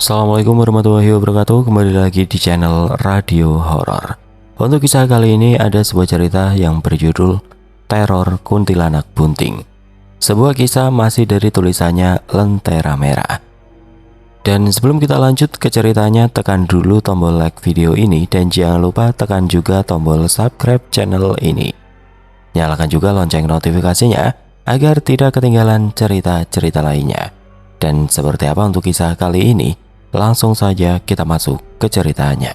Assalamualaikum warahmatullahi wabarakatuh. Kembali lagi di channel Radio Horor. Untuk kisah kali ini ada sebuah cerita yang berjudul Teror Kuntilanak Bunting. Sebuah kisah masih dari tulisannya Lentera Merah. Dan sebelum kita lanjut ke ceritanya, tekan dulu tombol like video ini dan jangan lupa tekan juga tombol subscribe channel ini. Nyalakan juga lonceng notifikasinya agar tidak ketinggalan cerita-cerita lainnya. Dan seperti apa untuk kisah kali ini? Langsung saja kita masuk ke ceritanya.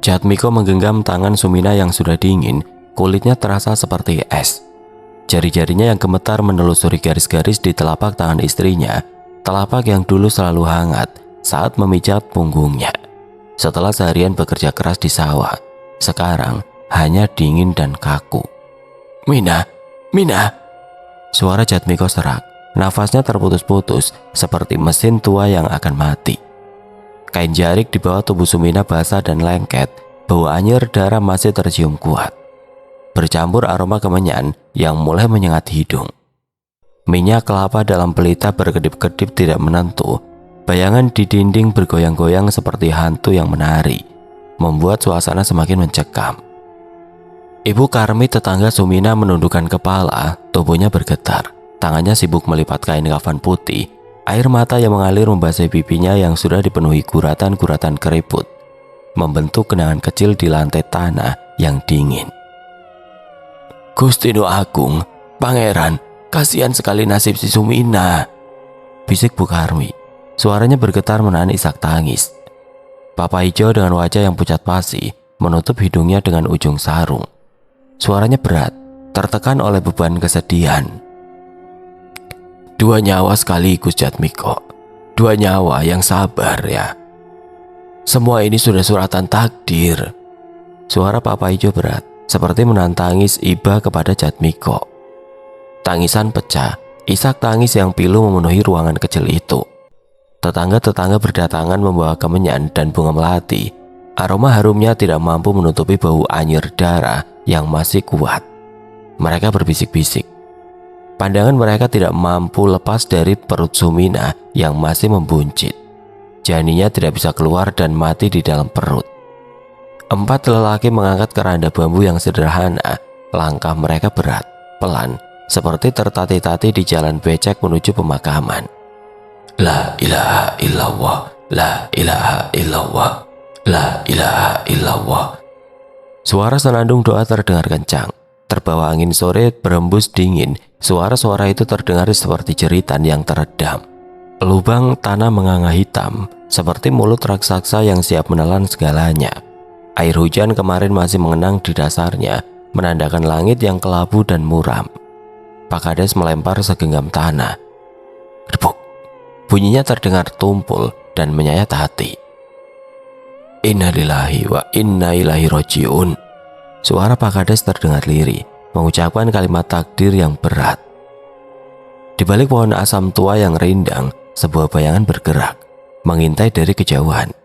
Jatmiko menggenggam tangan Sumina yang sudah dingin, kulitnya terasa seperti es. Jari-jarinya yang gemetar menelusuri garis-garis di telapak tangan istrinya, telapak yang dulu selalu hangat saat memijat punggungnya. Setelah seharian bekerja keras di sawah, sekarang hanya dingin dan kaku. Mina. Suara Jatmiko serak, nafasnya terputus-putus seperti mesin tua yang akan mati. Kain jarik di bawah tubuh Sumina basah dan lengket, bau anyir darah masih tercium kuat. Bercampur aroma kemenyan yang mulai menyengat hidung. Minyak kelapa dalam pelita berkedip-kedip tidak menentu. Bayangan di dinding bergoyang-goyang seperti hantu yang menari, membuat suasana semakin mencekam. Ibu Karmi tetangga Sumina menundukkan kepala, tubuhnya bergetar. Tangannya sibuk melipat kain kafan putih. Air mata yang mengalir membasahi pipinya yang sudah dipenuhi guratan-guratan keriput, membentuk genangan kecil di lantai tanah yang dingin. Gusti Nuh Agung, Pangeran, kasihan sekali nasib si Sumina, bisik Bu Karmi. Suaranya bergetar menahan isak tangis. Papa hijau dengan wajah yang pucat pasi menutup hidungnya dengan ujung sarung. Suaranya berat, tertekan oleh beban kesedihan. 2 nyawa sekaligus, Jatmiko. 2 nyawa yang sabar ya. Semua ini sudah suratan takdir. Suara Papa Hijau berat, seperti menahan tangis iba kepada Jatmiko. Tangisan pecah, isak tangis yang pilu memenuhi ruangan kecil itu. Tetangga-tetangga berdatangan membawa kemenyan dan bunga melati. Aroma harumnya tidak mampu menutupi bau anyir darah yang masih kuat. Mereka berbisik-bisik. Pandangan mereka tidak mampu lepas dari perut Sumina yang masih membuncit. Janinnya tidak bisa keluar dan mati di dalam perut. 4 lelaki mengangkat keranda bambu yang sederhana. Langkah mereka berat, pelan, seperti tertati-tati di jalan becek menuju pemakaman. La ilaha illallah, la ilaha illallah, la ilaha illallah. Suara senandung doa terdengar kencang. Terbawa angin sore berembus dingin. Suara-suara itu terdengar seperti jeritan yang teredam. Lubang tanah menganga hitam, seperti mulut raksasa yang siap menelan segalanya. Air hujan kemarin masih mengenang di dasarnya, menandakan langit yang kelabu dan muram. Pak Kades melempar segenggam tanah. Debuk. Bunyinya terdengar tumpul dan menyayat hati. Innalillahi wa inna ilaihi raji'un. Suara Pak Kades terdengar lirih, mengucapkan kalimat takdir yang berat. Di balik pohon asam tua yang rindang, sebuah bayangan bergerak, mengintai dari kejauhan.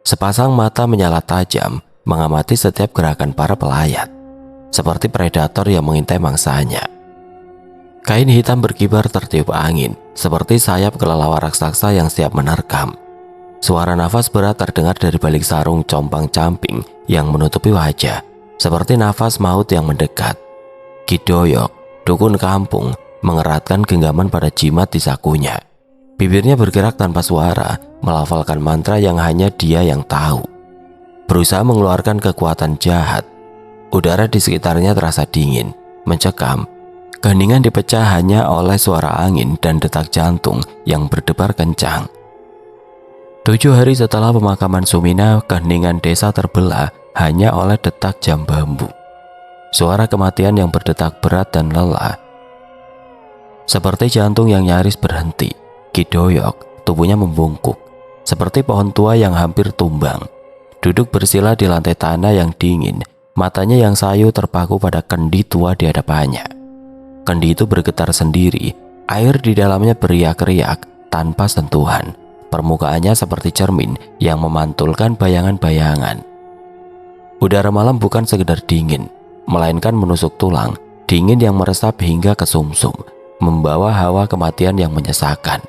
Sepasang mata menyala tajam, mengamati setiap gerakan para pelayat, seperti predator yang mengintai mangsanya. Kain hitam berkibar tertiup angin, seperti sayap kelelawar raksasa yang siap menerkam. Suara nafas berat terdengar dari balik sarung compang-camping yang menutupi wajah, seperti nafas maut yang mendekat. Kidoyok, dukun kampung, mengeratkan genggaman pada jimat di sakunya. Bibirnya bergerak tanpa suara, melafalkan mantra yang hanya dia yang tahu. Berusaha mengeluarkan kekuatan jahat. Udara di sekitarnya terasa dingin, mencekam. Keheningan dipecah hanya oleh suara angin dan detak jantung yang berdebar kencang. 7 hari setelah pemakaman Sumina, keheningan desa terbelah hanya oleh detak jam bambu. Suara kematian yang berdetak berat dan lelah. Seperti jantung yang nyaris berhenti, Kidoyok, tubuhnya membungkuk, seperti pohon tua yang hampir tumbang. Duduk bersila di lantai tanah yang dingin, matanya yang sayu terpaku pada kendi tua di hadapannya. Kendi itu bergetar sendiri, air di dalamnya beriak-riak tanpa sentuhan. Permukaannya seperti cermin yang memantulkan bayangan-bayangan. Udara malam bukan sekedar dingin, melainkan menusuk tulang, dingin yang meresap hingga ke sumsum, membawa hawa kematian yang menyesakan.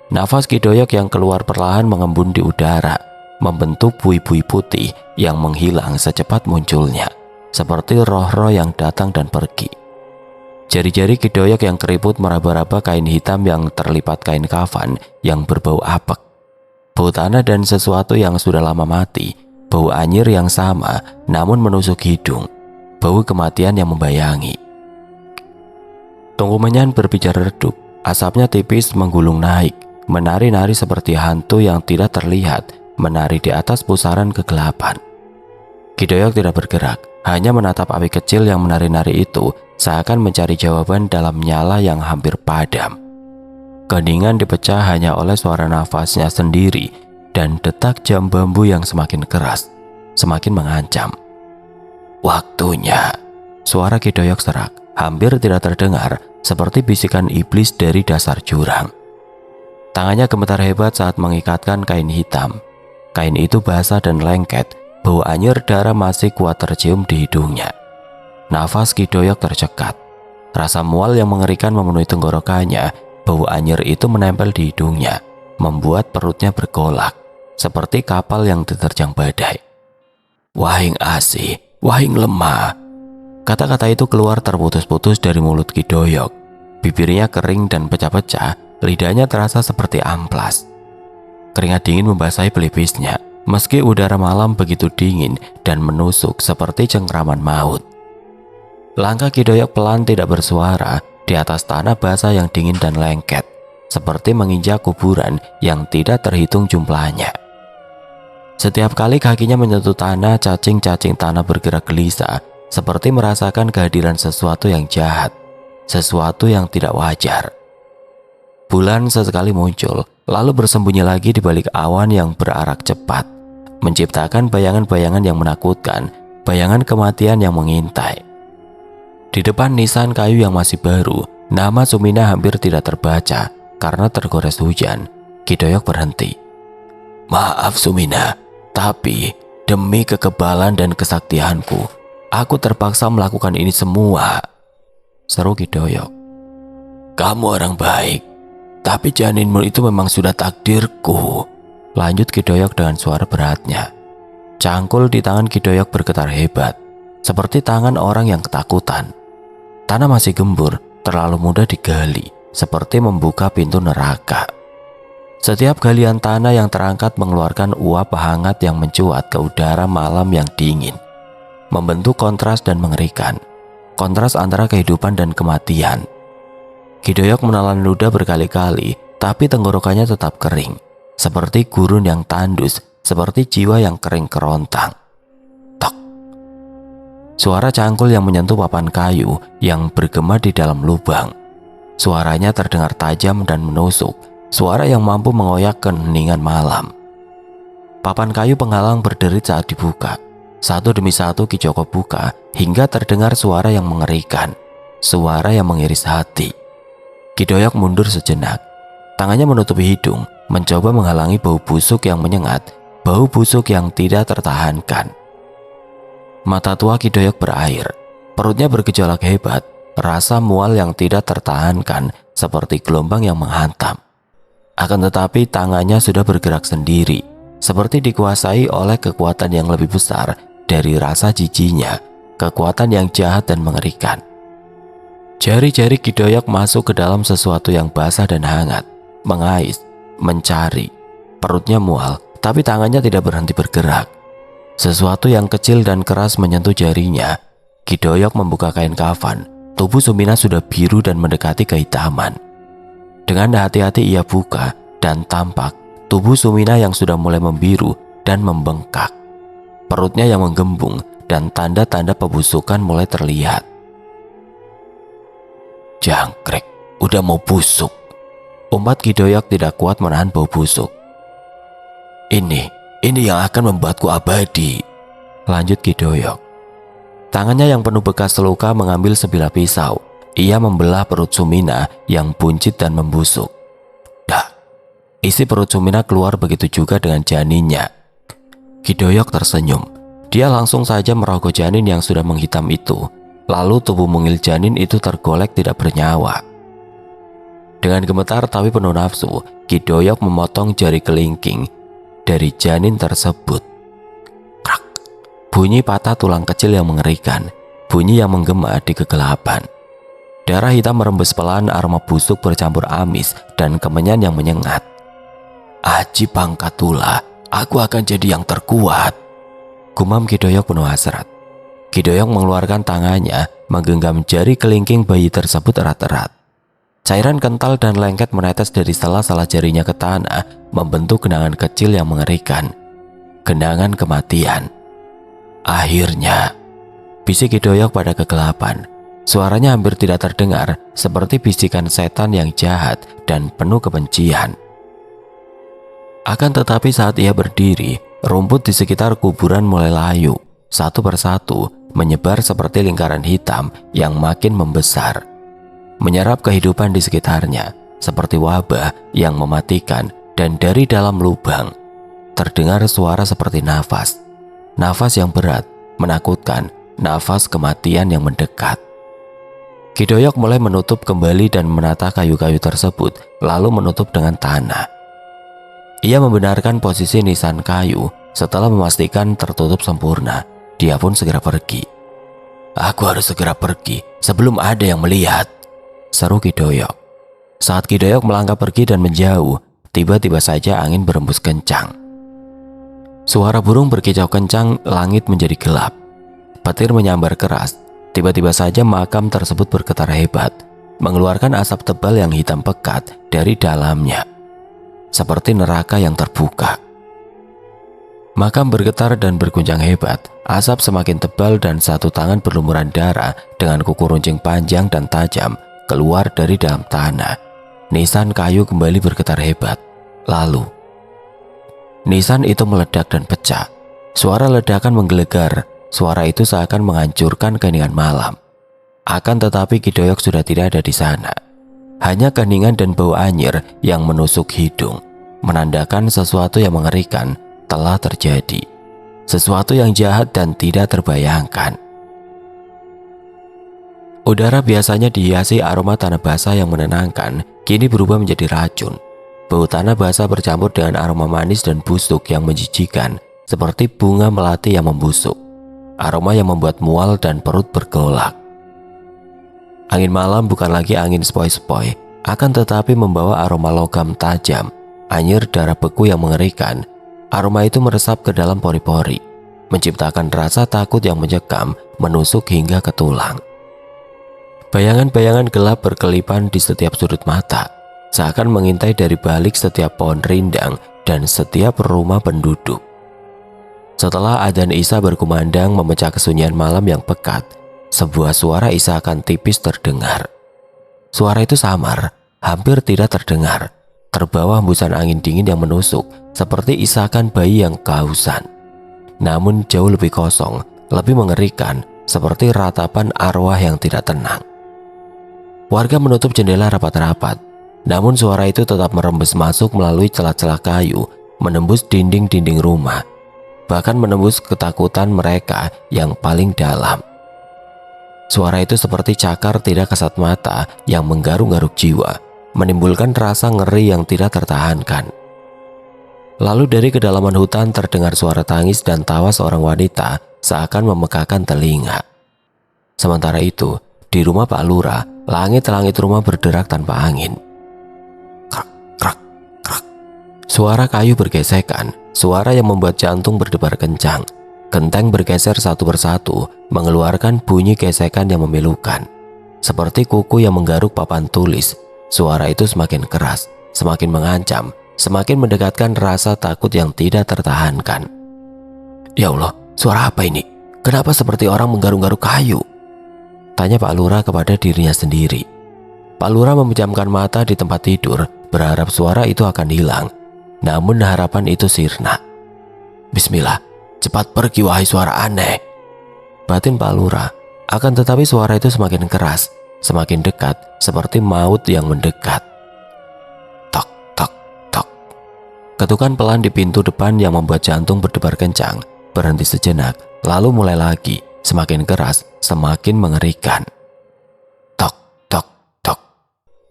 Nafas Kidoyok yang keluar perlahan mengembun di udara, membentuk bui-bui putih yang menghilang secepat munculnya, seperti roh-roh yang datang dan pergi. Jari-jari Kidoyok yang keriput meraba-raba kain hitam yang terlipat kain kafan yang berbau apek. Bau tanah dan sesuatu yang sudah lama mati, bau anyir yang sama namun menusuk hidung, bau kematian yang membayangi. Tungku Menyan berbicara redup, asapnya tipis menggulung naik, menari-nari seperti hantu yang tidak terlihat, menari di atas pusaran kegelapan. Kidoyok tidak bergerak, hanya menatap api kecil yang menari-nari itu, seakan mencari jawaban dalam nyala yang hampir padam. Keheningan dipecah hanya oleh suara nafasnya sendiri dan detak jam bambu yang semakin keras, semakin mengancam. Waktunya. Suara Kidoyok serak, hampir tidak terdengar, seperti bisikan iblis dari dasar jurang. Tangannya gemetar hebat saat mengikatkan kain hitam. Kain itu basah dan lengket, bau anyir darah masih kuat tercium di hidungnya. Nafas Kidoyok tercekat. Rasa mual yang mengerikan memenuhi tenggorokannya, bau anyir itu menempel di hidungnya, membuat perutnya bergolak, seperti kapal yang diterjang badai. Wahing asih, wahing lemah. Kata-kata itu keluar terputus-putus dari mulut Kidoyok. Bibirnya kering dan pecah-pecah, lidahnya terasa seperti amplas. Keringat dingin membasahi pelipisnya, meski udara malam begitu dingin dan menusuk seperti cengkraman maut. Langkah Kidoyok pelan tidak bersuara di atas tanah basah yang dingin dan lengket, seperti menginjak kuburan yang tidak terhitung jumlahnya. Setiap kali kakinya menyentuh tanah, cacing-cacing tanah bergerak gelisah, seperti merasakan kehadiran sesuatu yang jahat, sesuatu yang tidak wajar. Bulan sesekali muncul, lalu bersembunyi lagi di balik awan yang berarak cepat, menciptakan bayangan-bayangan yang menakutkan, bayangan kematian yang mengintai. Di depan nisan kayu yang masih baru, nama Sumina hampir tidak terbaca karena tergores hujan. Kidoyok berhenti. Maaf Sumina, tapi demi kekebalan dan kesaktianku, aku terpaksa melakukan ini semua, seru Kidoyok. Kamu orang baik, tapi janinmu itu memang sudah takdirku, lanjut Kidoyok dengan suara beratnya. Cangkul di tangan Kidoyok bergetar hebat, seperti tangan orang yang ketakutan. Tanah masih gembur, terlalu mudah digali, seperti membuka pintu neraka. Setiap galian tanah yang terangkat mengeluarkan uap hangat yang mencuat ke udara malam yang dingin, membentuk kontras dan mengerikan. Kontras antara kehidupan dan kematian. Kidoyok menelan ludah berkali-kali, tapi tenggorokannya tetap kering, seperti gurun yang tandus, seperti jiwa yang kering kerontang. Tok. Suara cangkul yang menyentuh papan kayu yang bergema di dalam lubang. Suaranya terdengar tajam dan menusuk, suara yang mampu mengoyak keheningan malam. Papan kayu penghalang berderit saat dibuka. Satu demi satu Ki Joko buka hingga terdengar suara yang mengerikan, suara yang mengiris hati. Kidoyok mundur sejenak. Tangannya menutupi hidung, mencoba menghalangi bau busuk yang menyengat, bau busuk yang tidak tertahankan. Mata tua Kidoyok berair, perutnya bergejolak hebat, rasa mual yang tidak tertahankan seperti gelombang yang menghantam. Akan tetapi tangannya sudah bergerak sendiri, seperti dikuasai oleh kekuatan yang lebih besar dari rasa jijinya, kekuatan yang jahat dan mengerikan. Jari-jari Kidoyok masuk ke dalam sesuatu yang basah dan hangat, mengais, mencari. Perutnya mual, tapi tangannya tidak berhenti bergerak. Sesuatu yang kecil dan keras menyentuh jarinya. Kidoyok membuka kain kafan. Tubuh Sumina sudah biru dan mendekati kehitaman. Dengan hati-hati ia buka dan tampak tubuh Sumina yang sudah mulai membiru dan membengkak. Perutnya yang menggembung dan tanda-tanda pembusukan mulai terlihat. Jangkrik, udah mau busuk. Umat Kidoyok tidak kuat menahan bau busuk. Ini yang akan membuatku abadi, lanjut Kidoyok. Tangannya yang penuh bekas luka mengambil sebilah pisau. Ia membelah perut Sumina yang buncit dan membusuk. Dah, isi perut Sumina keluar, begitu juga dengan janinnya. Kidoyok tersenyum. Dia langsung saja merogoh janin yang sudah menghitam itu. Lalu tubuh mungil janin itu tergolek tidak bernyawa. Dengan gemetar tapi penuh nafsu, Ki Doyok memotong jari kelingking dari janin tersebut. Krak! Bunyi patah tulang kecil yang mengerikan, bunyi yang menggema di kegelapan. Darah hitam merembes pelan, aroma busuk bercampur amis dan kemenyan yang menyengat. Aji Pangkatula, aku akan jadi yang terkuat, gumam Ki Doyok penuh hasrat. Ki Doyok mengeluarkan tangannya, menggenggam jari kelingking bayi tersebut erat-erat. Cairan kental dan lengket menetes dari sela-sela jarinya ke tanah, membentuk genangan kecil yang mengerikan. Genangan kematian. Akhirnya, bisik Ki Doyok pada kegelapan. Suaranya hampir tidak terdengar, seperti bisikan setan yang jahat dan penuh kebencian. Akan tetapi saat ia berdiri, rumput di sekitar kuburan mulai layu. Satu persatu menyebar seperti lingkaran hitam yang makin membesar, menyerap kehidupan di sekitarnya seperti wabah yang mematikan. Dan dari dalam lubang terdengar suara seperti nafas yang berat, menakutkan, nafas kematian yang mendekat. Ki Doyok mulai menutup kembali dan menata kayu-kayu tersebut, lalu menutup dengan tanah. Ia membenarkan posisi nisan kayu. Setelah memastikan tertutup sempurna, dia pun segera pergi. Aku harus segera pergi sebelum ada yang melihat, seru Ki Doyok. Saat Ki Doyok melangkah pergi dan menjauh, tiba-tiba saja angin berembus kencang. Suara burung berkicau kencang, langit menjadi gelap. Petir menyambar keras. Tiba-tiba saja makam tersebut bergetar hebat, mengeluarkan asap tebal yang hitam pekat dari dalamnya, seperti neraka yang terbuka. Makam bergetar dan berguncang hebat. Asap semakin tebal dan satu tangan berlumuran darah dengan kuku runcing panjang dan tajam keluar dari dalam tanah. Nisan kayu kembali bergetar hebat. Lalu, nisan itu meledak dan pecah. Suara ledakan menggelegar. Suara itu seakan menghancurkan keheningan malam. Akan tetapi Ki Doyok sudah tidak ada di sana. Hanya keheningan dan bau anyir yang menusuk hidung, menandakan sesuatu yang mengerikan telah terjadi, sesuatu yang jahat dan tidak terbayangkan. Udara biasanya dihiasi aroma tanah basah yang menenangkan, kini berubah menjadi racun. Bau tanah basah bercampur dengan aroma manis dan busuk yang menjijikan, seperti bunga melati yang membusuk. Aroma yang membuat mual dan perut bergolak. Angin malam bukan lagi angin sepoi-sepoi, akan tetapi membawa aroma logam tajam, anyir darah beku yang mengerikan. Aroma itu meresap ke dalam pori-pori, menciptakan rasa takut yang mencekam, menusuk hingga ke tulang. Bayangan-bayangan gelap berkelipan di setiap sudut mata, seakan mengintai dari balik setiap pohon rindang dan setiap rumah penduduk. Setelah adzan Isya berkumandang memecah kesunyian malam yang pekat, sebuah suara isakan tipis terdengar. Suara itu samar, hampir tidak terdengar, terbawa hembusan angin dingin yang menusuk, seperti isakan bayi yang kehausan. Namun jauh lebih kosong, lebih mengerikan, seperti ratapan arwah yang tidak tenang. Warga menutup jendela rapat-rapat, namun suara itu tetap merembes masuk melalui celah-celah kayu, menembus dinding-dinding rumah, bahkan menembus ketakutan mereka yang paling dalam. Suara itu seperti cakar tidak kasat mata yang menggaruk-garuk jiwa, menimbulkan rasa ngeri yang tidak tertahankan. Lalu dari kedalaman hutan terdengar suara tangis dan tawa seorang wanita seakan memekakan telinga. Sementara itu, di rumah Pak Lurah, langit-langit rumah berderak tanpa angin. Krak, krak, krak. Suara kayu bergesekan, suara yang membuat jantung berdebar kencang. Genteng bergeser satu persatu, mengeluarkan bunyi gesekan yang memilukan. Seperti kuku yang menggaruk papan tulis, suara itu semakin keras, semakin mengancam, semakin mendekatkan rasa takut yang tidak tertahankan. Ya Allah, suara apa ini? Kenapa seperti orang menggaruk-garuk kayu? Tanya Pak Lurah kepada dirinya sendiri. Pak Lurah memejamkan mata di tempat tidur, berharap suara itu akan hilang. Namun harapan itu sirna. Bismillah, cepat pergi wahai suara aneh, batin Pak Lurah. Akan tetapi suara itu semakin keras, semakin dekat, seperti maut yang mendekat. Tok, tok, tok. Ketukan pelan di pintu depan yang membuat jantung berdebar kencang, berhenti sejenak, lalu mulai lagi, semakin keras, semakin mengerikan. Tok, tok, tok.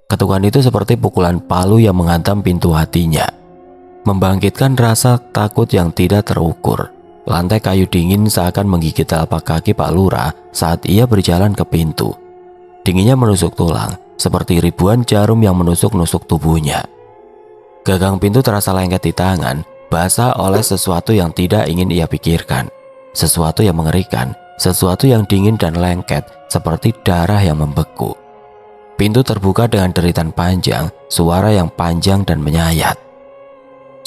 Ketukan itu seperti pukulan palu yang menghantam pintu hatinya, membangkitkan rasa takut yang tidak terukur. Lantai kayu dingin seakan menggigit telapak kaki Pak Lurah saat ia berjalan ke pintu. Dinginnya menusuk tulang, seperti ribuan jarum yang menusuk-nusuk tubuhnya. Gagang pintu terasa lengket di tangan, basah oleh sesuatu yang tidak ingin ia pikirkan. Sesuatu yang mengerikan, sesuatu yang dingin dan lengket, seperti darah yang membeku. Pintu terbuka dengan deritan panjang, suara yang panjang dan menyayat.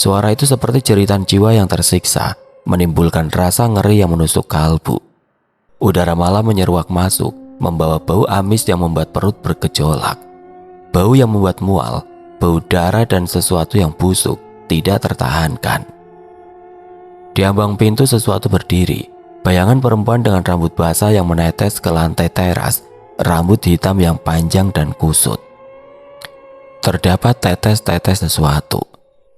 Suara itu seperti jeritan jiwa yang tersiksa, menimbulkan rasa ngeri yang menusuk kalbu. Udara malam menyeruak masuk, membawa bau amis yang membuat perut bergejolak. Bau yang membuat mual, bau darah dan sesuatu yang busuk, tidak tertahankan. Di ambang pintu sesuatu berdiri, bayangan perempuan dengan rambut basah yang menetes ke lantai teras, rambut hitam yang panjang dan kusut. Terdapat tetes-tetes sesuatu,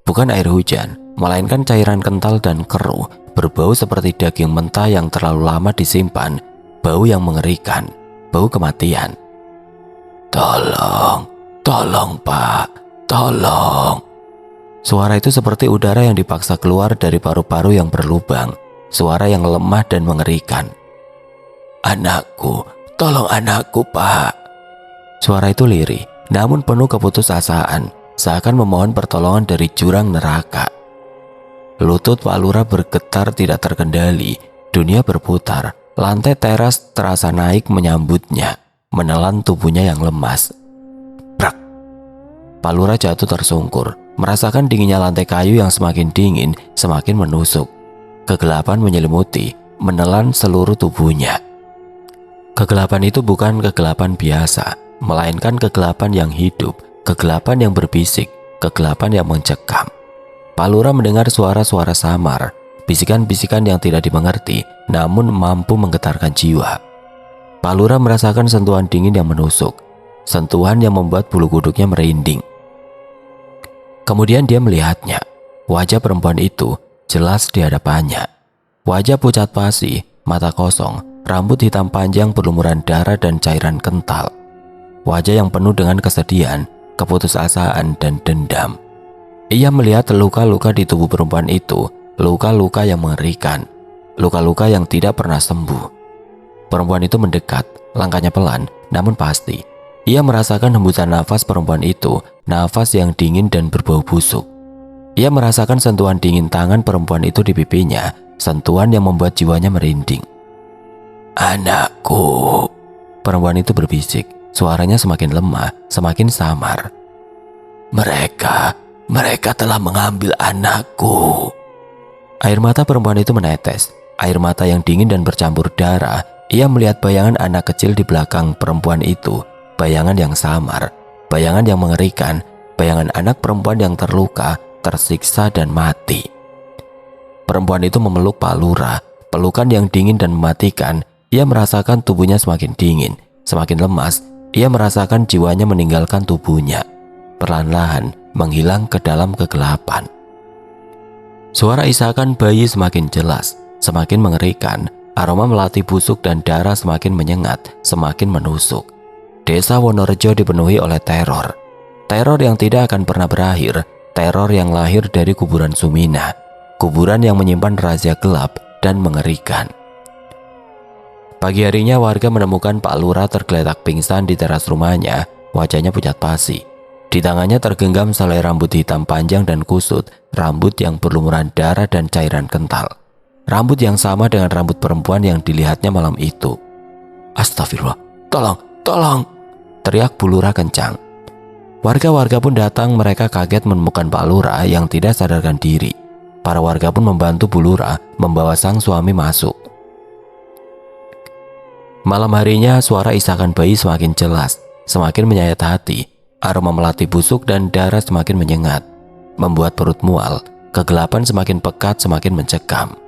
bukan air hujan, melainkan cairan kental dan keruh, berbau seperti daging mentah yang terlalu lama disimpan, bau yang mengerikan, bau kematian. Tolong, tolong Pak, tolong. Suara itu seperti udara yang dipaksa keluar dari paru-paru yang berlubang, suara yang lemah dan mengerikan. Anakku, tolong anakku Pak. Suara itu lirih, namun penuh keputusasaan, seakan memohon pertolongan dari jurang neraka. Lutut Pak Lurah bergetar tidak terkendali, dunia berputar, lantai teras terasa naik menyambutnya, menelan tubuhnya yang lemas. Brak! Pak Lurah jatuh tersungkur, merasakan dinginnya lantai kayu yang semakin dingin, semakin menusuk. Kegelapan menyelimuti, menelan seluruh tubuhnya. Kegelapan itu bukan kegelapan biasa, melainkan kegelapan yang hidup, kegelapan yang berbisik, kegelapan yang mencekam. Pak Lurah mendengar suara-suara samar, bisikan-bisikan yang tidak dimengerti, namun mampu menggetarkan jiwa. Pak Lurah merasakan sentuhan dingin yang menusuk, sentuhan yang membuat bulu kuduknya merinding. Kemudian dia melihatnya, wajah perempuan itu jelas di hadapannya. Wajah pucat pasi, mata kosong, rambut hitam panjang berlumuran darah dan cairan kental. Wajah yang penuh dengan kesedihan, keputusasaan dan dendam. Ia melihat luka-luka di tubuh perempuan itu, luka-luka yang mengerikan, luka-luka yang tidak pernah sembuh. Perempuan itu mendekat, langkahnya pelan, namun pasti. Ia merasakan hembusan nafas perempuan itu, nafas yang dingin dan berbau busuk. Ia merasakan sentuhan dingin tangan perempuan itu di pipinya, sentuhan yang membuat jiwanya merinding. Anakku, perempuan itu berbisik, suaranya semakin lemah, semakin samar. Mereka telah mengambil anakku. Air mata perempuan itu menetes, air mata yang dingin dan bercampur darah. Ia melihat bayangan anak kecil di belakang perempuan itu, bayangan yang samar, bayangan yang mengerikan, bayangan anak perempuan yang terluka, tersiksa dan mati. Perempuan itu memeluk Pak Lurah, pelukan yang dingin dan mematikan. Ia merasakan tubuhnya semakin dingin, semakin lemas. Ia merasakan jiwanya meninggalkan tubuhnya, perlahan-lahan menghilang ke dalam kegelapan. Suara isakan bayi semakin jelas, semakin mengerikan. Aroma melati busuk dan darah semakin menyengat, semakin menusuk. Desa Wonorejo dipenuhi oleh teror. Teror yang tidak akan pernah berakhir, teror yang lahir dari kuburan Sumina, kuburan yang menyimpan rahasia gelap dan mengerikan. Pagi harinya warga menemukan Pak Lurah tergeletak pingsan di teras rumahnya, wajahnya pucat pasi. Di tangannya tergenggam selai rambut hitam panjang dan kusut, rambut yang berlumuran darah dan cairan kental. Rambut yang sama dengan rambut perempuan yang dilihatnya malam itu. Astagfirullah, tolong, teriak Bu Lurah kencang. Warga-warga pun datang, mereka kaget menemukan Pak Lurah yang tidak sadarkan diri. Para warga pun membantu Bu Lurah membawa sang suami masuk. Malam harinya suara isakan bayi semakin jelas, semakin menyayat hati. Aroma melati busuk dan darah semakin menyengat, membuat perut mual. Kegelapan semakin pekat, semakin mencekam.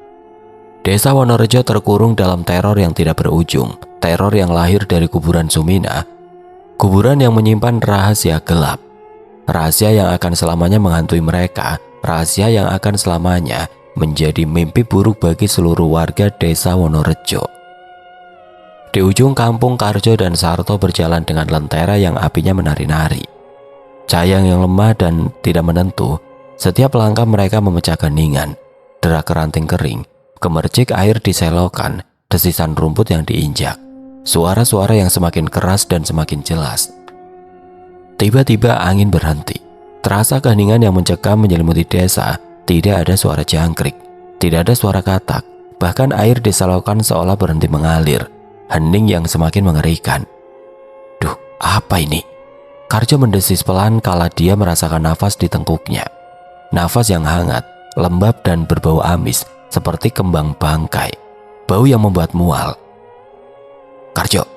Desa Wonorejo terkurung dalam teror yang tidak berujung, teror yang lahir dari kuburan Sumina, kuburan yang menyimpan rahasia gelap, rahasia yang akan selamanya menghantui mereka, rahasia yang akan selamanya menjadi mimpi buruk bagi seluruh warga Desa Wonorejo. Di ujung kampung, Karjo dan Sarto berjalan dengan lentera yang apinya menari-nari. Cahaya yang lemah dan tidak menentu, setiap langkah mereka memecah keningan, derak ranting kering, gemercik air di selokan, desisan rumput yang diinjak, suara-suara yang semakin keras dan semakin jelas. Tiba-tiba angin berhenti. Terasa keheningan yang mencekam menyelimuti desa. Tidak ada suara jangkrik, tidak ada suara katak, bahkan air di selokan seolah berhenti mengalir. Hening yang semakin mengerikan. Duh, apa ini? Karjo mendesis pelan kala dia merasakan nafas di tengkuknya. Nafas yang hangat, lembab dan berbau amis seperti kembang bangkai. Bau yang membuat mual. Karjo.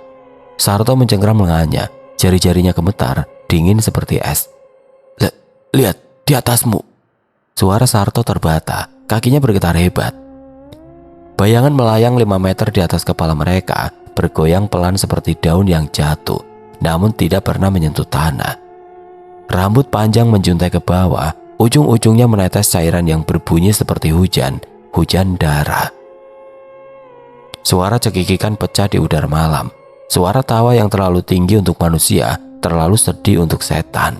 Sarto mencengkram lengannya, jari-jarinya gemetar, dingin seperti es. Lihat, di atasmu. Suara Sarto terbata, kakinya bergetar hebat. Bayangan melayang 5 meter di atas kepala mereka, bergoyang pelan seperti daun yang jatuh, namun tidak pernah menyentuh tanah. Rambut panjang menjuntai ke bawah, ujung-ujungnya menetes cairan yang berbunyi seperti hujan darah. Suara cekikikan pecah di udara malam. Suara tawa yang terlalu tinggi untuk manusia, terlalu sedih untuk setan.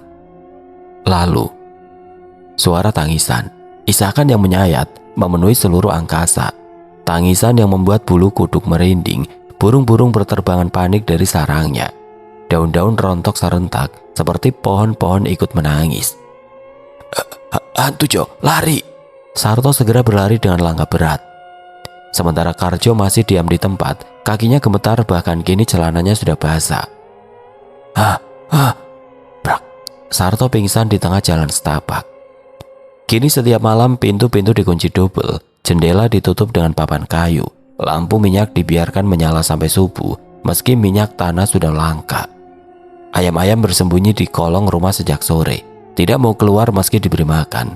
Lalu, suara tangisan, isakan yang menyayat, memenuhi seluruh angkasa. Tangisan yang membuat bulu kuduk merinding, burung-burung berterbangan panik dari sarangnya. Daun-daun rontok serentak, seperti pohon-pohon ikut menangis. Hantu Jo, lari! Sarto segera berlari dengan langkah berat. Sementara Karjo masih diam di tempat, kakinya gemetar bahkan kini celananya sudah basah. Brak! Sarto pingsan di tengah jalan setapak. Kini setiap malam pintu-pintu dikunci double, jendela ditutup dengan papan kayu, lampu minyak dibiarkan menyala sampai subuh, meski minyak tanah sudah langka. Ayam-ayam bersembunyi di kolong rumah sejak sore, tidak mau keluar meski diberi makan.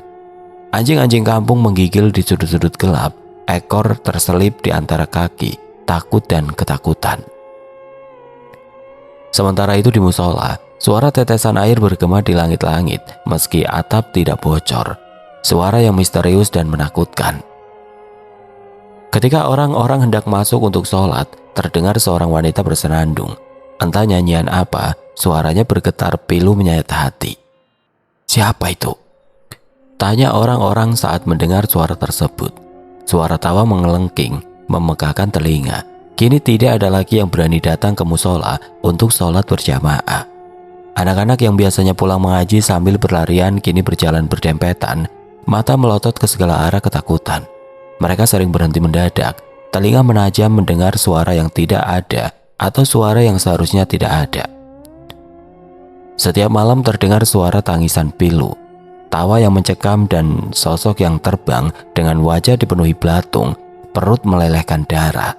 Anjing-anjing kampung menggigil di sudut-sudut gelap, ekor terselip di antara kaki, takut dan ketakutan. Sementara itu di musola, suara tetesan air bergema di langit-langit meski atap tidak bocor. Suara yang misterius dan menakutkan. Ketika orang-orang hendak masuk untuk sholat, terdengar seorang wanita bersenandung. Entah nyanyian apa, suaranya bergetar pilu menyayat hati. Siapa itu? Tanya orang-orang saat mendengar suara tersebut. Suara tawa mengelengking, memegahkan telinga. Kini tidak ada lagi yang berani datang ke musola untuk sholat berjamaah. Anak-anak yang biasanya pulang mengaji sambil berlarian kini berjalan berdempetan, mata melotot ke segala arah ketakutan. Mereka sering berhenti mendadak, telinga menajam mendengar suara yang tidak ada atau suara yang seharusnya tidak ada. Setiap malam terdengar suara tangisan pilu, tawa yang mencekam dan sosok yang terbang dengan wajah dipenuhi belatung, perut melelehkan darah.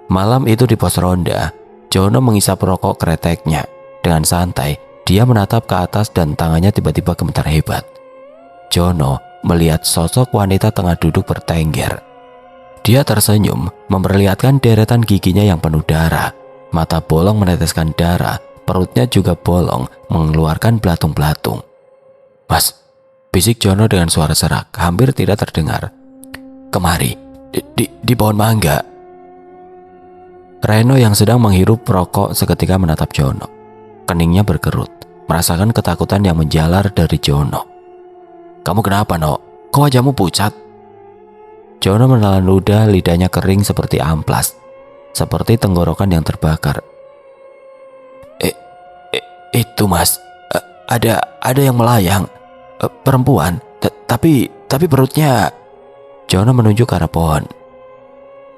Malam itu di pos ronda, Jono mengisap rokok kreteknya. Dengan santai, dia menatap ke atas dan tangannya tiba-tiba gemetar hebat. Jono melihat sosok wanita tengah duduk bertengger. Dia tersenyum, memperlihatkan deretan giginya yang penuh darah. Mata bolong meneteskan darah, perutnya juga bolong, mengeluarkan belatung-belatung. Mas, bisik Jono dengan suara serak, hampir tidak terdengar. Kemari, di pohon mangga. Reno yang sedang menghirup rokok seketika menatap Jono. Keningnya berkerut, merasakan ketakutan yang menjalar dari Jono. Kamu kenapa, Nok? Kok wajahmu pucat? Jono menelan ludah, lidahnya kering seperti amplas, seperti tenggorokan yang terbakar. Itu mas, ada yang melayang, perempuan, tapi perutnya. Jono menunjuk ke arah pohon.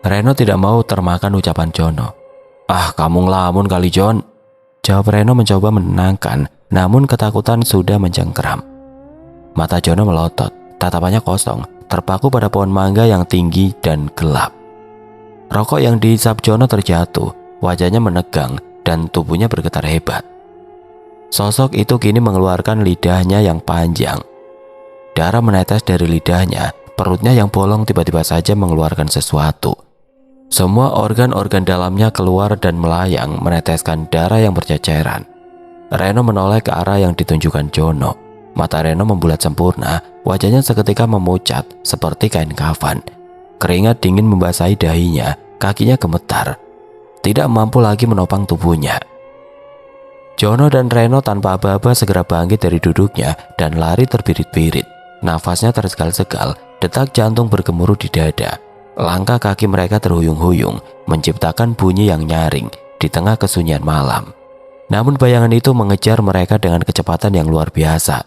Reno tidak mau termakan ucapan Jono. Ah, kamu ngelamun kali, Jon. Jawab Reno mencoba menenangkan, namun ketakutan sudah mencengkeram. Mata Jono melotot, tatapannya kosong, terpaku pada pohon mangga yang tinggi dan gelap. Rokok yang dihisap Jono terjatuh, wajahnya menegang dan tubuhnya bergetar hebat. Sosok itu kini mengeluarkan lidahnya yang panjang. Darah menetes dari lidahnya, perutnya yang bolong tiba-tiba saja mengeluarkan sesuatu. Semua organ-organ dalamnya keluar dan melayang meneteskan darah yang berceceran. Reno menoleh ke arah yang ditunjukkan Jono. Mata Reno membulat sempurna, wajahnya seketika memucat seperti kain kafan. Keringat dingin membasahi dahinya, Kakinya gemetar, tidak mampu lagi menopang tubuhnya. Jono dan Reno tanpa aba-aba segera bangkit dari duduknya dan lari terbirit-birit. Nafasnya tersegal-segal, detak jantung bergemuruh di dada. Langkah kaki mereka terhuyung-huyung, menciptakan bunyi yang nyaring di tengah kesunyian malam. Namun bayangan itu mengejar mereka dengan kecepatan yang luar biasa.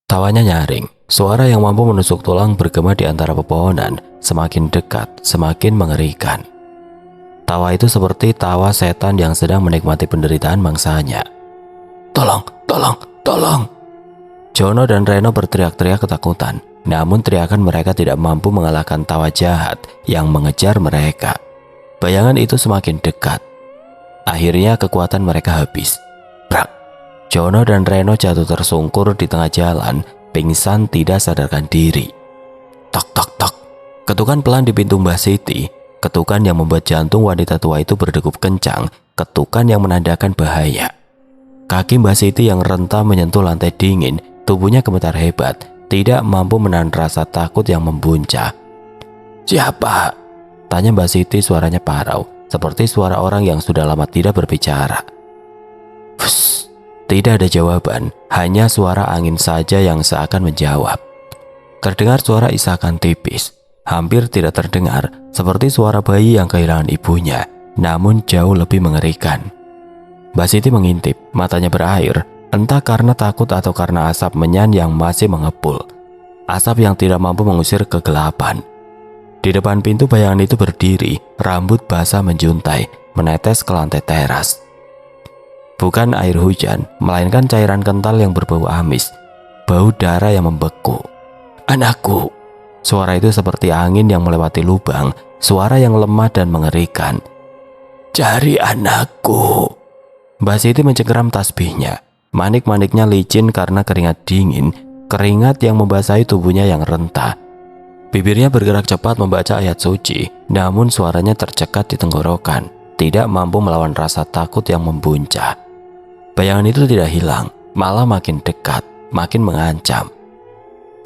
Tawanya nyaring, suara yang mampu menusuk tulang bergema di antara pepohonan, semakin dekat, semakin mengerikan. Tawa itu seperti tawa setan yang sedang menikmati penderitaan mangsanya. Tolong, tolong, tolong! Jono dan Reno berteriak-teriak ketakutan, namun teriakan mereka tidak mampu mengalahkan tawa jahat yang mengejar mereka. Bayangan itu semakin dekat. Akhirnya kekuatan mereka habis. Brak! Jono dan Reno jatuh tersungkur di tengah jalan, pingsan tidak sadarkan diri. Tok, tok, tok! Ketukan pelan di pintu Mbah Siti. Ketukan yang membuat jantung wanita tua itu berdegup kencang, ketukan yang menandakan bahaya. Kaki Mbah Siti yang renta menyentuh lantai dingin, tubuhnya gemetar hebat, tidak mampu menahan rasa takut yang membuncah. Siapa? Tanya Mbah Siti, suaranya parau, seperti suara orang yang sudah lama tidak berbicara. Fuss, tidak ada jawaban, hanya suara angin saja yang seakan menjawab. Terdengar suara isakan tipis, hampir tidak terdengar, seperti suara bayi yang kehilangan ibunya, namun jauh lebih mengerikan. Mbak Siti mengintip, matanya berair, entah karena takut atau karena asap menyan yang masih mengepul. Asap yang tidak mampu mengusir kegelapan. Di depan pintu bayangan itu berdiri, rambut basah menjuntai, menetes ke lantai teras. Bukan air hujan, melainkan cairan kental yang berbau amis, bau darah yang membeku. Anakku! Suara itu seperti angin yang melewati lubang, suara yang lemah dan mengerikan. Cari anakku! Mbak Siti mencengkeram tasbihnya. Manik-maniknya licin karena keringat dingin, keringat yang membasahi tubuhnya yang renta. Bibirnya bergerak cepat membaca ayat suci, namun suaranya tercekat di tenggorokan, tidak mampu melawan rasa takut yang membuncah. Bayangan itu tidak hilang, malah makin dekat, makin mengancam.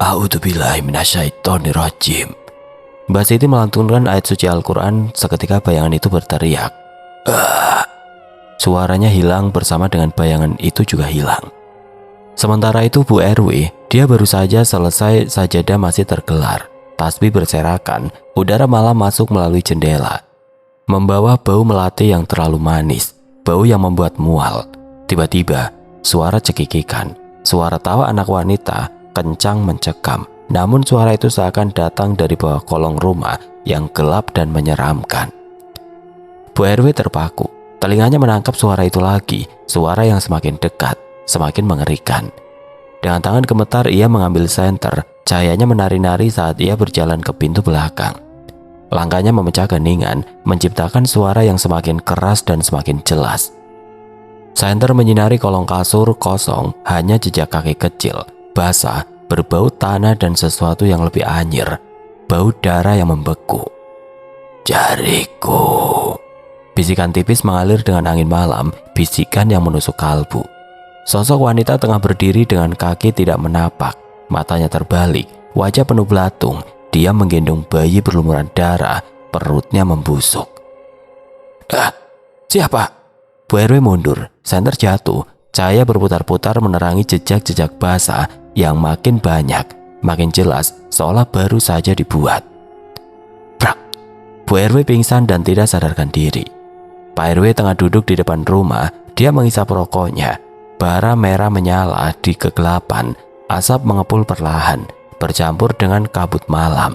A'udzubillahi minasyaitonirrajim. Mbak Siti melantunkan ayat suci Al-Quran, seketika bayangan itu berteriak. Suaranya hilang bersama dengan bayangan itu juga hilang. Sementara itu Bu RW, dia baru saja selesai sajadah masih tergelar. Tasbih berserakan, udara malam masuk melalui jendela, membawa bau melati yang terlalu manis, bau yang membuat mual. Tiba-tiba, suara cekikikan, suara tawa anak wanita, kencang mencekam. Namun suara itu seakan datang dari bawah kolong rumah yang gelap dan menyeramkan. Bu RW terpaku. Telinganya menangkap suara itu lagi, suara yang semakin dekat, semakin mengerikan. Dengan tangan gemetar ia mengambil senter, cahayanya menari-nari saat ia berjalan ke pintu belakang. Langkahnya memecah keningan, menciptakan suara yang semakin keras dan semakin jelas. Senter menyinari kolong kasur kosong, hanya jejak kaki kecil, basah, berbau tanah dan sesuatu yang lebih anyir, bau darah yang membeku. Jariku. Bisikan tipis mengalir dengan angin malam, bisikan yang menusuk kalbu. Sosok wanita tengah berdiri dengan kaki tidak menapak, matanya terbalik, wajah penuh belatung. Dia menggendong bayi berlumuran darah, perutnya membusuk. Siapa? Bu RW mundur, senter jatuh, cahaya berputar-putar menerangi jejak-jejak basah yang makin banyak, makin jelas, seolah baru saja dibuat. Brak! Bu RW pingsan dan tidak sadarkan diri. Pak RW tengah duduk di depan rumah, dia menghisap rokoknya. Bara merah menyala di kegelapan, asap mengepul perlahan, bercampur dengan kabut malam.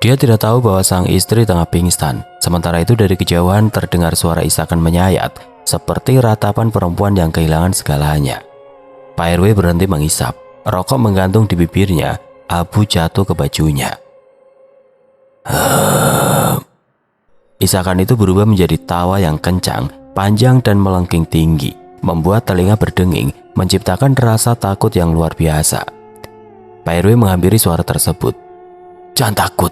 Dia tidak tahu bahwa sang istri tengah pingsan. Sementara itu dari kejauhan terdengar suara isakan menyayat, seperti ratapan perempuan yang kehilangan segalanya. Pak RW berhenti menghisap, rokok menggantung di bibirnya, abu jatuh ke bajunya. Isakan itu berubah menjadi tawa yang kencang, panjang dan melengking tinggi, membuat telinga berdenging, menciptakan rasa takut yang luar biasa. Pak RW menghampiri suara tersebut. Jangan takut,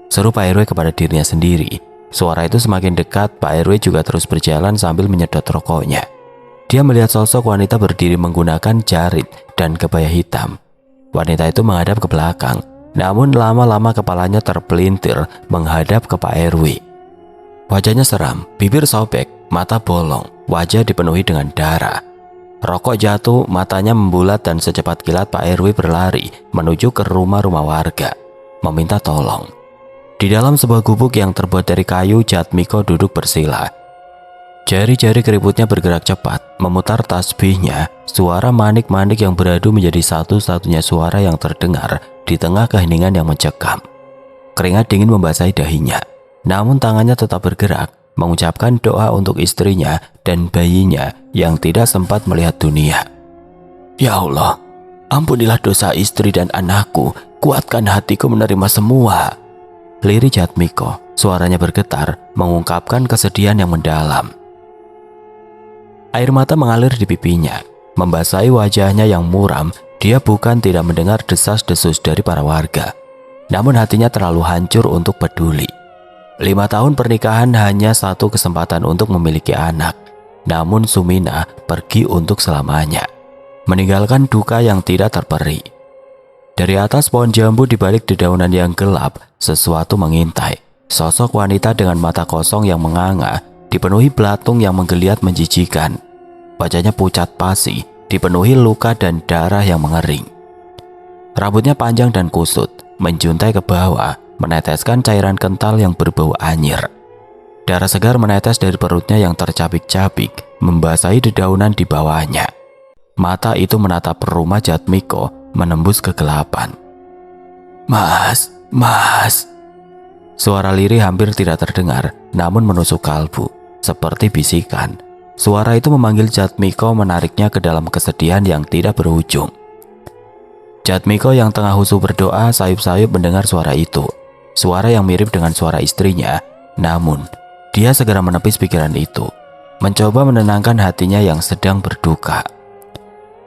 seru Pak RW kepada dirinya sendiri. Suara itu semakin dekat, Pak RW juga terus berjalan sambil menyedot rokoknya. Dia melihat sosok wanita berdiri menggunakan jarit dan kebaya hitam. Wanita itu menghadap ke belakang, namun lama-lama kepalanya terpelintir menghadap ke Pak RW. Wajahnya seram, bibir sobek, mata bolong, wajah dipenuhi dengan darah. Rokok jatuh, matanya membulat dan secepat kilat Pak RW berlari menuju ke rumah-rumah warga, meminta tolong. Di dalam sebuah gubuk yang terbuat dari kayu, Jatmiko duduk bersila. Jari-jari keriputnya bergerak cepat, memutar tasbihnya. Suara manik-manik yang beradu menjadi satu-satunya suara yang terdengar di tengah keheningan yang mencekam. Keringat dingin membasahi dahinya, namun tangannya tetap bergerak, mengucapkan doa untuk istrinya dan bayinya yang tidak sempat melihat dunia. Ya Allah, ampunilah dosa istri dan anakku, kuatkan hatiku menerima semua. Lirik Jatmiko, suaranya bergetar, mengungkapkan kesedihan yang mendalam. Air mata mengalir di pipinya, membasahi wajahnya yang muram. Dia bukan tidak mendengar desas-desus dari para warga, namun hatinya terlalu hancur untuk peduli. 5 tahun pernikahan hanya satu kesempatan untuk memiliki anak, namun Sumina pergi untuk selamanya, meninggalkan duka yang tidak terperi. Dari atas pohon jambu di balik dedaunan yang gelap, sesuatu mengintai. Sosok wanita dengan mata kosong yang menganga, dipenuhi belatung yang menggeliat menjijikan. Wajahnya pucat pasi, dipenuhi luka dan darah yang mengering. Rambutnya panjang dan kusut, menjuntai ke bawah, meneteskan cairan kental yang berbau anyir. Darah segar menetes dari perutnya yang tercabik-cabik, membasahi dedaunan di bawahnya. Mata itu menatap rumah Jatmiko, menembus kegelapan. Mas, mas. Suara lirih hampir tidak terdengar, namun menusuk kalbu, seperti bisikan. Suara itu memanggil Jatmiko, menariknya ke dalam kesedihan yang tidak berujung. Jatmiko yang tengah husu berdoa, sayup-sayup mendengar suara itu. Suara yang mirip dengan suara istrinya, namun dia segera menepis pikiran itu, mencoba menenangkan hatinya yang sedang berduka.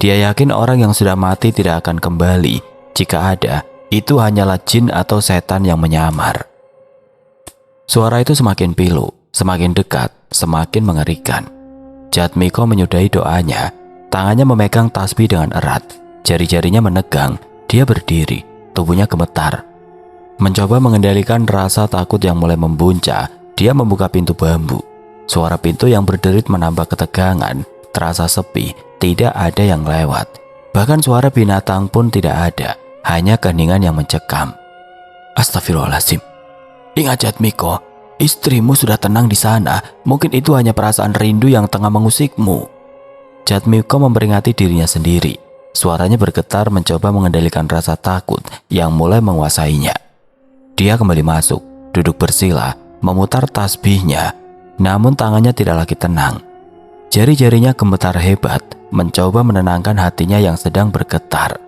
Dia yakin orang yang sudah mati tidak akan kembali. Jika ada, itu hanyalah jin atau setan yang menyamar. Suara itu semakin pilu, semakin dekat, semakin mengerikan. Jatmiko menyudahi doanya, tangannya memegang tasbih dengan erat, jari-jarinya menegang. Dia berdiri, tubuhnya gemetar. Mencoba mengendalikan rasa takut yang mulai membuncah, dia membuka pintu bambu. Suara pintu yang berderit menambah ketegangan, terasa sepi, tidak ada yang lewat. Bahkan suara binatang pun tidak ada, hanya keheningan yang mencekam. Astagfirullahaladzim. Ingat Jatmiko, istrimu sudah tenang di sana. Mungkin itu hanya perasaan rindu yang tengah mengusikmu. Jatmiko memperingati dirinya sendiri. Suaranya bergetar, mencoba mengendalikan rasa takut yang mulai menguasainya. Dia kembali masuk, duduk bersila, memutar tasbihnya. Namun tangannya tidak lagi tenang. Jari-jarinya gemetar hebat, mencoba menenangkan hatinya yang sedang bergetar.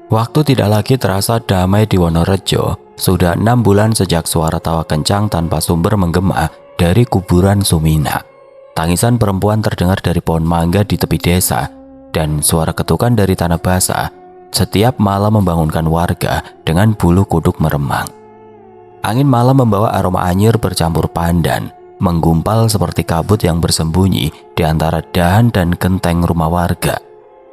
Waktu tidak lagi terasa damai di Wonorejo. Sudah 6 bulan sejak suara tawa kencang tanpa sumber menggema dari kuburan Sumina. Tangisan perempuan terdengar dari pohon mangga di tepi desa, dan suara ketukan dari tanah basah setiap malam membangunkan warga dengan bulu kuduk meremang. Angin malam membawa aroma anyir bercampur pandan, menggumpal seperti kabut yang bersembunyi di antara dahan dan genteng rumah warga.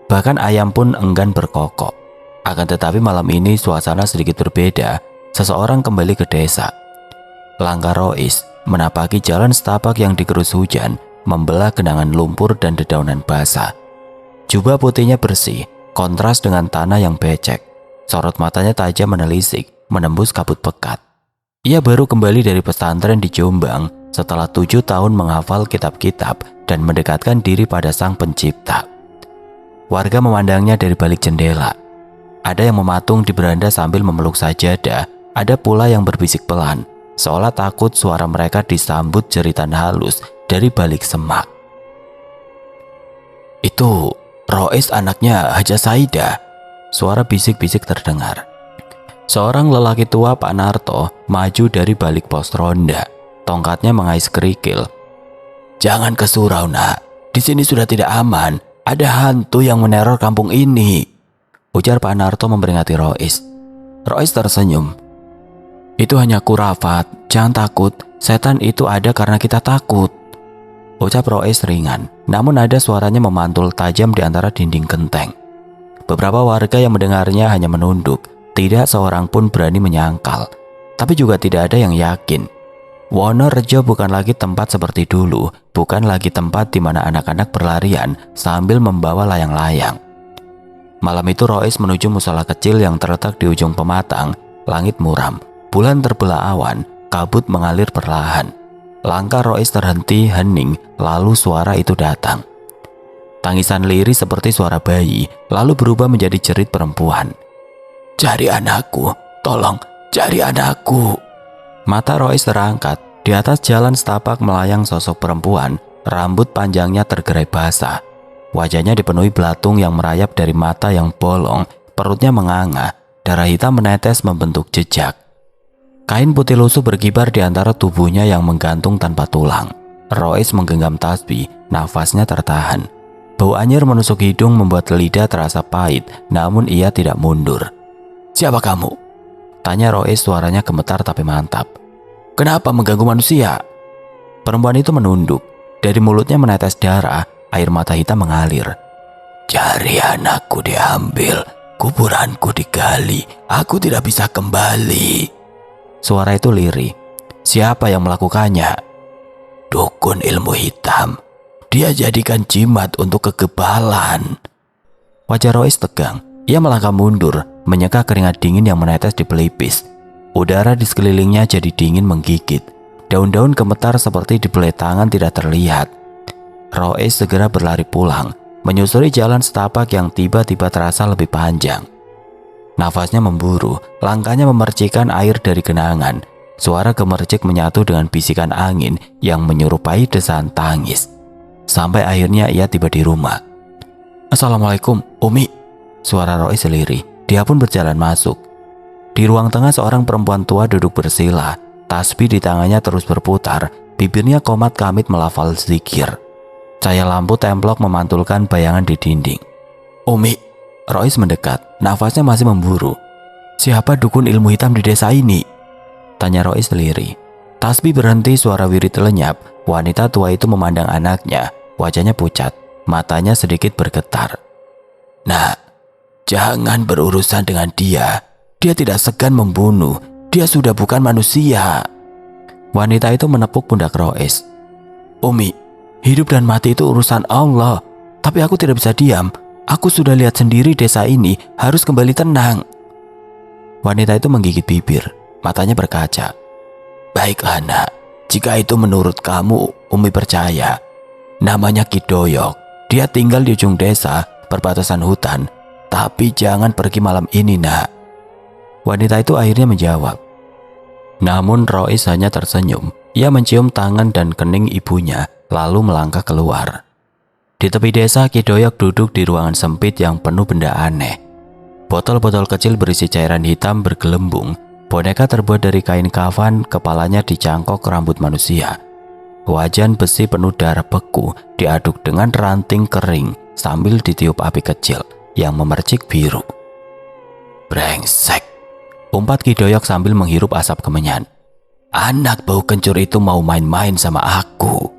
Bahkan ayam pun enggan berkokok. Akan tetapi malam ini suasana sedikit berbeda. Seseorang kembali ke desa. Langkah Rois menapaki jalan setapak yang digerus hujan, membelah genangan lumpur dan dedaunan basah. Jubah putihnya bersih, kontras dengan tanah yang becek. Sorot matanya tajam menelisik, menembus kabut pekat. Ia baru kembali dari pesantren di Jombang setelah 7 tahun menghafal kitab-kitab dan mendekatkan diri pada Sang Pencipta. Warga memandangnya dari balik jendela. Ada yang mematung di beranda sambil memeluk sajadah. Ada pula yang berbisik pelan, seolah takut suara mereka disambut jeritan halus dari balik semak. Itu Rois anaknya Haja Saida. Suara bisik-bisik terdengar. Seorang lelaki tua, Pak Narto, maju dari balik pos ronda. Tongkatnya mengais kerikil. Jangan ke surau, nak. Di sini sudah tidak aman. Ada hantu yang meneror kampung ini, ujar Pak Narto memperingati Rois. Rois tersenyum. Itu hanya kurafat, jangan takut. Setan itu ada karena kita takut, ucap Rois ringan. Namun ada suaranya memantul tajam di antara dinding genteng. Beberapa warga yang mendengarnya hanya menunduk. Tidak seorang pun berani menyangkal, tapi juga tidak ada yang yakin. Wonorejo bukan lagi tempat seperti dulu, bukan lagi tempat di mana anak-anak berlarian sambil membawa layang-layang. Malam itu Rois menuju musola kecil yang terletak di ujung pematang. Langit muram, bulan terbelah awan, kabut mengalir perlahan. Langkah Rois terhenti hening, lalu suara itu datang. Tangisan lirih seperti suara bayi, lalu berubah menjadi jerit perempuan. "Cari anakku, tolong cari anakku." Mata Rois terangkat. Di atas jalan setapak melayang sosok perempuan, rambut panjangnya tergerai basah. Wajahnya dipenuhi belatung yang merayap dari mata yang bolong, perutnya menganga, darah hitam menetes membentuk jejak. Kain putih lusuh berkibar di antara tubuhnya yang menggantung tanpa tulang. Rois menggenggam tasbih, nafasnya tertahan. Bau anyir menusuk hidung membuat lidah terasa pahit, namun ia tidak mundur. "Siapa kamu?" tanya Rois, suaranya gemetar tapi mantap. "Kenapa mengganggu manusia?" Perempuan itu menunduk. Dari mulutnya menetes darah, air mata hitam mengalir. "Cari anakku diambil, kuburanku digali, aku tidak bisa kembali." Suara itu lirih. "Siapa yang melakukannya?" "Dukun ilmu hitam. Dia jadikan jimat untuk kekebalan." Wajah Rois tegang. Ia melangkah mundur, menyeka keringat dingin yang menetes di pelipis. Udara di sekelilingnya jadi dingin menggigit. Daun-daun gemetar seperti dibelai tangan tidak terlihat. Rois segera berlari pulang, menyusuri jalan setapak yang tiba-tiba terasa lebih panjang. Nafasnya memburu, langkahnya memercikan air dari genangan. Suara gemercik menyatu dengan bisikan angin yang menyerupai desahan tangis. Sampai akhirnya ia tiba di rumah. "Assalamualaikum, Umi." Suara Rois lirih. Dia pun berjalan masuk. Di ruang tengah seorang perempuan tua duduk bersila. Tasbih di tangannya terus berputar. Bibirnya komat kamit melafal zikir. Cahaya lampu templok memantulkan bayangan di dinding. "Umi." Rois mendekat. Nafasnya masih memburu. "Siapa dukun ilmu hitam di desa ini?" tanya Rois lirih. Tasbih berhenti, suara wirid lenyap. Wanita tua itu memandang anaknya. Wajahnya pucat, matanya sedikit bergetar. "Nak, jangan berurusan dengan dia. Dia tidak segan membunuh. Dia sudah bukan manusia." Wanita itu menepuk pundak Rois. "Umi, hidup dan mati itu urusan Allah. Tapi aku tidak bisa diam. Aku sudah lihat sendiri desa ini harus kembali tenang." Wanita itu menggigit bibir, matanya berkaca. "Baiklah nak, jika itu menurut kamu, Umi percaya. Namanya Kidoyok. Dia tinggal di ujung desa, perbatasan hutan. Tapi jangan pergi malam ini nak." Wanita itu akhirnya menjawab. Namun Rois hanya tersenyum. Ia mencium tangan dan kening ibunya, lalu melangkah keluar. Di tepi desa, Kidoyok duduk di ruangan sempit yang penuh benda aneh. Botol-botol kecil berisi cairan hitam bergelembung. Boneka terbuat dari kain kafan, kepalanya dicangkok rambut manusia. Wajan besi penuh darah beku diaduk dengan ranting kering sambil ditiup api kecil yang memercik biru. "Brengsek," umpat Kidoyok sambil menghirup asap kemenyan. "Anak bau kencur itu mau main-main sama aku."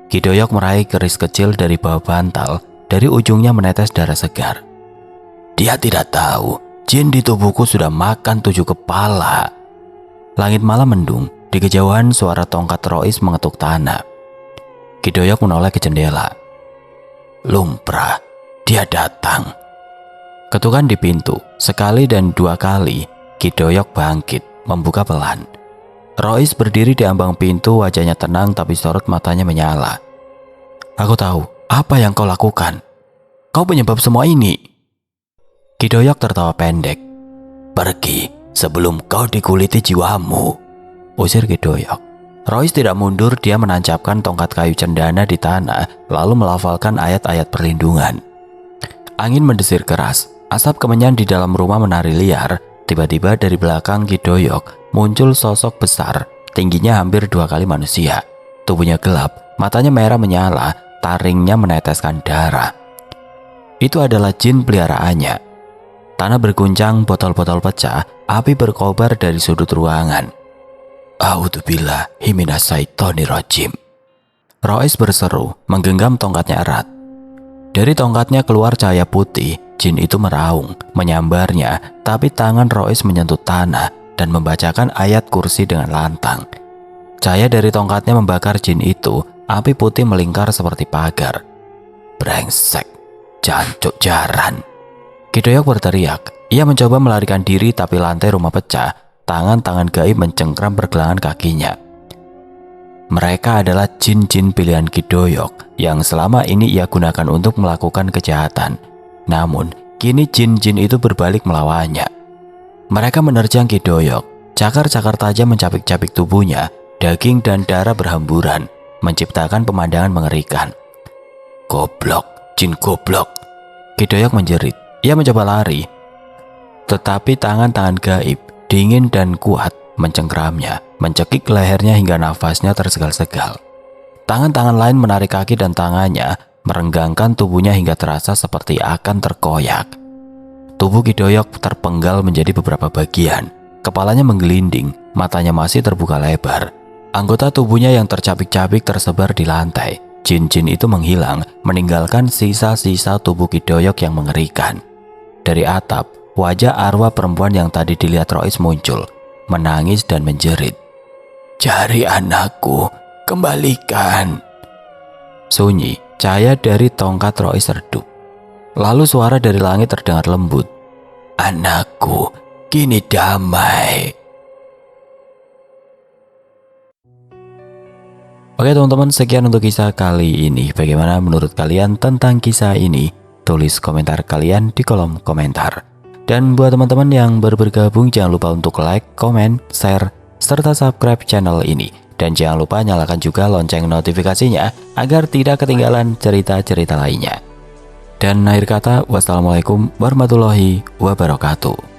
Kidoyok meraih keris kecil dari bawah bantal, dari ujungnya menetes darah segar. "Dia tidak tahu, jin di tubuhku sudah makan 7 kepala." Langit malam mendung. Di kejauhan suara tongkat Rois mengetuk tanah. Kidoyok menoleh ke jendela. "Lumrah, dia datang." Ketukan di pintu. Sekali dan 2 kali. Kidoyok bangkit, membuka pelan. Rois berdiri di ambang pintu, wajahnya tenang tapi sorot matanya menyala. "Aku tahu apa yang kau lakukan. Kau penyebab semua ini." Kidoyok tertawa pendek. "Pergi sebelum kau dikuliti jiwamu," usir Kidoyok. Rois tidak mundur, dia menancapkan tongkat kayu cendana di tanah, lalu melafalkan ayat-ayat perlindungan. Angin mendesir keras, asap kemenyan di dalam rumah menari liar. Tiba-tiba dari belakang Kidoyok muncul sosok besar, tingginya hampir 2 kali manusia. Tubuhnya gelap, matanya merah menyala, taringnya meneteskan darah. Itu adalah jin peliharaannya. Tanah berguncang, botol-botol pecah, api berkobar dari sudut ruangan. "A'udzubillahi minasyaitonirrajim." Rois berseru, menggenggam tongkatnya erat. Dari tongkatnya keluar cahaya putih. Jin itu meraung, menyambarnya, tapi tangan Rois menyentuh tanah dan membacakan ayat kursi dengan lantang. Cahaya dari tongkatnya membakar jin itu. Api putih melingkar seperti pagar. Brengsek, jancuk jaran. Kidoyok berteriak. Ia mencoba melarikan diri tapi lantai rumah pecah. Tangan-tangan gaib mencengkram pergelangan kakinya. Mereka adalah jin-jin pilihan Kidoyok yang selama ini ia gunakan untuk melakukan kejahatan. Namun, kini jin-jin itu berbalik melawannya. Mereka menerjang Kidoyok. Cakar-cakar tajam mencapik-capik tubuhnya. Daging dan darah berhamburan, menciptakan pemandangan mengerikan. Goblok, jin goblok. Kidoyok menjerit. Ia mencoba lari. Tetapi tangan-tangan gaib, dingin dan kuat, mencengkramnya, mencekik lehernya hingga nafasnya tersegal-segal. Tangan-tangan lain menarik kaki dan tangannya, merenggangkan tubuhnya hingga terasa seperti akan terkoyak. Tubuh Kidoyok terpenggal menjadi beberapa bagian. Kepalanya menggelinding, matanya masih terbuka lebar. Anggota tubuhnya yang tercapik-capik tersebar di lantai. Jin-jin itu menghilang, meninggalkan sisa-sisa tubuh Kidoyok yang mengerikan. Dari atap, wajah arwah perempuan yang tadi dilihat Rois muncul, menangis dan menjerit. Jari anakku, kembalikan. Sunyi, cahaya dari tongkat Rois redup. Lalu suara dari langit terdengar lembut. Anakku, kini damai. Oke teman-teman, sekian untuk kisah kali ini. Bagaimana menurut kalian tentang kisah ini? Tulis komentar kalian di kolom komentar. Dan buat teman-teman yang baru bergabung, jangan lupa untuk like, komen, share, serta subscribe channel ini. Dan jangan lupa nyalakan juga lonceng notifikasinya agar tidak ketinggalan cerita-cerita lainnya. Dan akhir kata, wassalamualaikum warahmatullahi wabarakatuh.